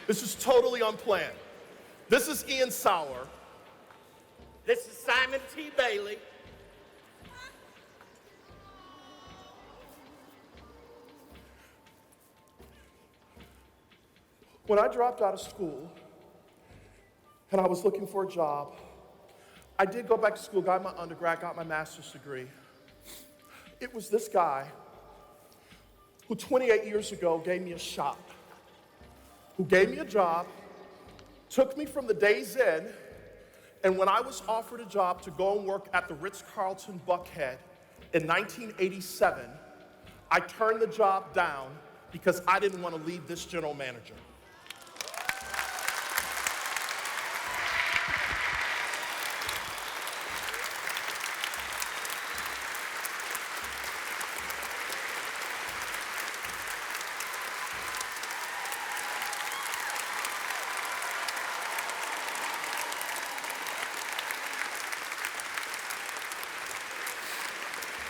This is totally unplanned. This is Ian Sauer. This is Simon T. Bailey. When I dropped out of school and I was looking for a job, I did go back to school, got my undergrad, got my master's degree. It was this guy who 28 years ago gave me a shot, who gave me a job, took me from the days in, and when I was offered a job to go and work at the Ritz-Carlton Buckhead in 1987, I turned the job down because I didn't want to leave this general manager.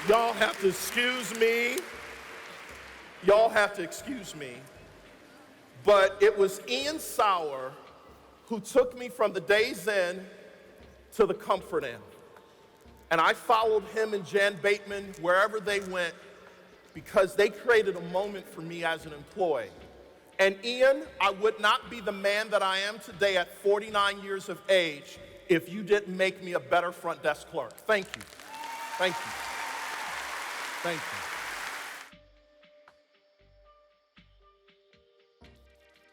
Y'all have to excuse me. Y'all have to excuse me. But it was Ian Sauer who took me from the days in to the comfort in. And I followed him and Jan Bateman wherever they went because they created a moment for me as an employee. And Ian, I would not be the man that I am today at 49 years of age if you didn't make me a better front desk clerk. Thank you. Thank you. Thank you.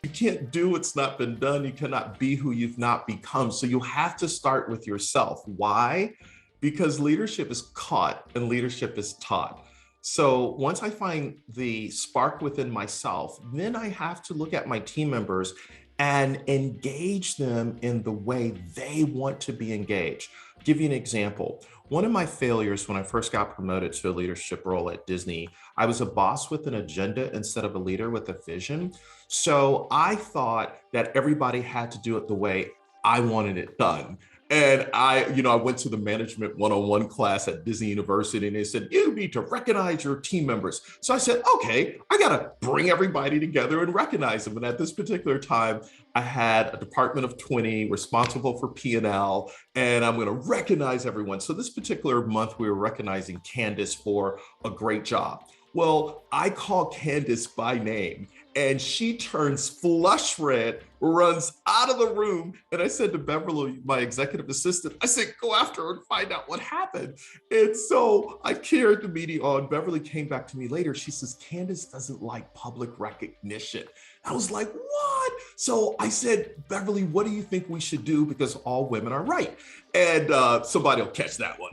You can't do what's not been done. You cannot be who you've not become. So you have to start with yourself. Why? Because leadership is caught and leadership is taught. So once I find the spark within myself, then I have to look at my team members and engage them in the way they want to be engaged. I'll give you an example. One of my failures when I first got promoted to a leadership role at Disney, I was a boss with an agenda instead of a leader with a vision. So I thought that everybody had to do it the way I wanted it done. And I went to the management one-on-one class at Disney University and they said, you need to recognize your team members. So I said, okay, I gotta bring everybody together and recognize them. And at this particular time, I had a department of 20 responsible for P&L, and I'm gonna recognize everyone. So this particular month, we were recognizing Candace for a great job. Well, I call Candace by name and she turns flush red, runs out of the room. And I said to Beverly, my executive assistant, I said, go after her and find out what happened. And so I carried the meeting on. Beverly came back to me later. She says, Candace doesn't like public recognition. I was like, what? So I said, Beverly, what do you think we should do? Because all women are right. And somebody will catch that one.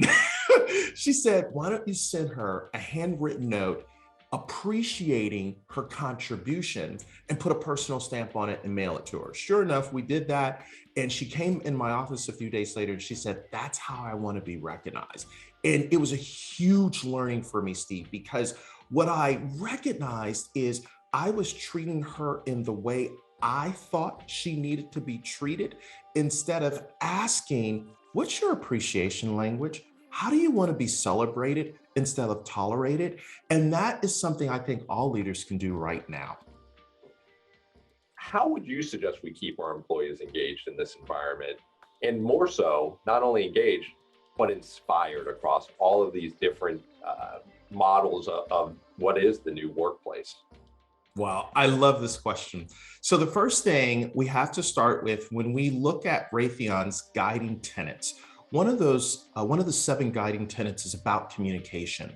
She said, why don't you send her a handwritten note appreciating her contribution and put a personal stamp on it and mail it to her. Sure enough, we did that. And she came in my office a few days later and she said, that's how I want to be recognized. And it was a huge learning for me, Steve, because what I recognized is I was treating her in the way I thought she needed to be treated instead of asking, what's your appreciation language? How do you want to be celebrated instead of tolerated? And that is something I think all leaders can do right now. How would you suggest we keep our employees engaged in this environment? And more so, not only engaged, but inspired across all of these different models of what is the new workplace? Wow, I love this question. So the first thing we have to start with when we look at Raytheon's guiding tenets, one of the 7 guiding tenets is about communication.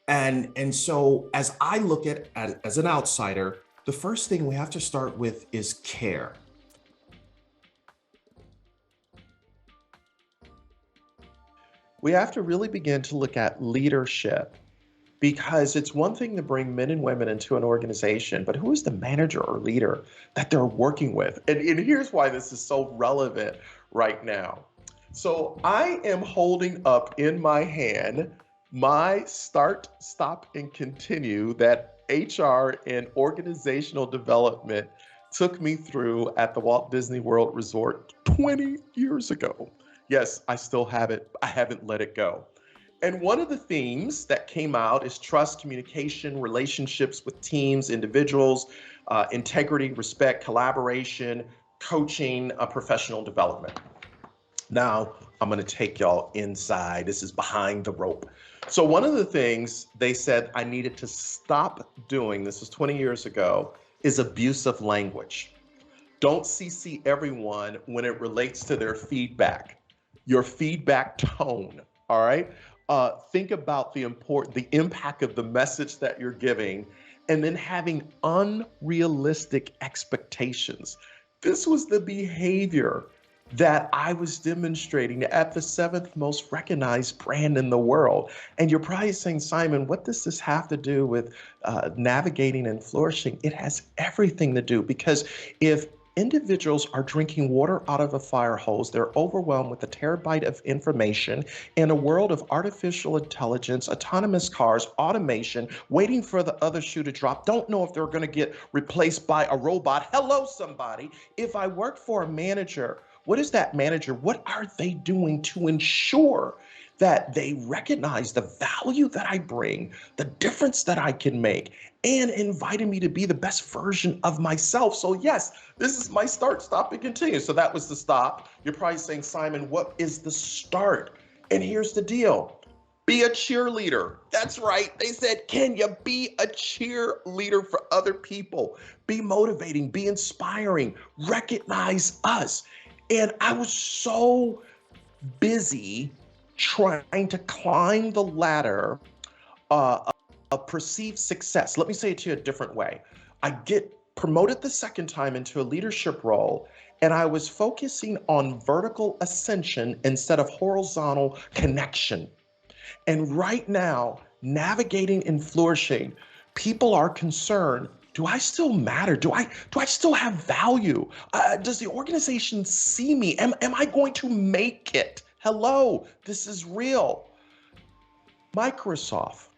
And so as I look at as an outsider, the first thing we have to start with is care. We have to really begin to look at leadership, because it's one thing to bring men and women into an organization, but who is the manager or leader that they're working with? And here's why this is so relevant right now. So I am holding up in my hand my start, stop, and continue that HR and organizational development took me through at the Walt Disney World Resort 20 years ago. Yes, I still have it. I haven't let it go. And one of the themes that came out is trust, communication, relationships with teams, individuals. integrity, respect, collaboration, coaching, professional development. Now, I'm going to take y'all inside. This is behind the rope. So one of the things they said I needed to stop doing, this was 20 years ago, is abusive language. Don't CC everyone when it relates to their feedback, your feedback tone, all right? Think about the impact of the message that you're giving, and then having unrealistic expectations. This was the behavior that I was demonstrating at the seventh most recognized brand in the world. And you're probably saying, Simon, what does this have to do with navigating and flourishing? It has everything to do, because if individuals are drinking water out of a fire hose, they're overwhelmed with a terabyte of information in a world of artificial intelligence, autonomous cars, automation, waiting for the other shoe to drop, don't know if they're going to get replaced by a robot. Hello, somebody. If I work for a manager, what is that manager? What are they doing to ensure that they recognize the value that I bring, the difference that I can make, and inviting me to be the best version of myself? So yes, this is my start, stop, and continue. So that was the stop. You're probably saying, Simon, what is the start? And here's the deal. Be a cheerleader. That's right. They said, can you be a cheerleader for other people? Be motivating, be inspiring, recognize us. And I was so busy trying to climb the ladder of perceived success. Let me say it to you a different way. I get promoted the second time into a leadership role, and I was focusing on vertical ascension instead of horizontal connection. And right now, navigating and flourishing, people are concerned. Do I still matter? Do I still have value? Does the organization see me? Am I going to make it? Hello, this is real. Microsoft,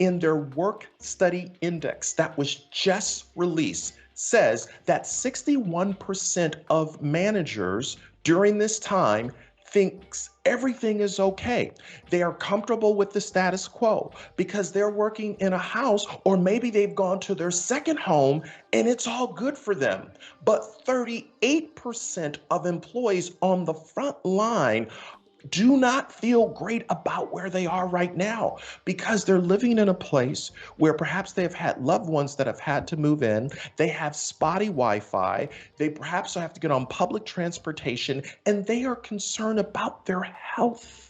in their work study index that was just released, says that 61% of managers during this time thinks everything is okay. They are comfortable with the status quo because they're working in a house, or maybe they've gone to their second home and it's all good for them. But 38% of employees on the front line do not feel great about where they are right now because they're living in a place where perhaps they've had loved ones that have had to move in. They have spotty Wi-Fi. They perhaps have to get on public transportation, and they are concerned about their health.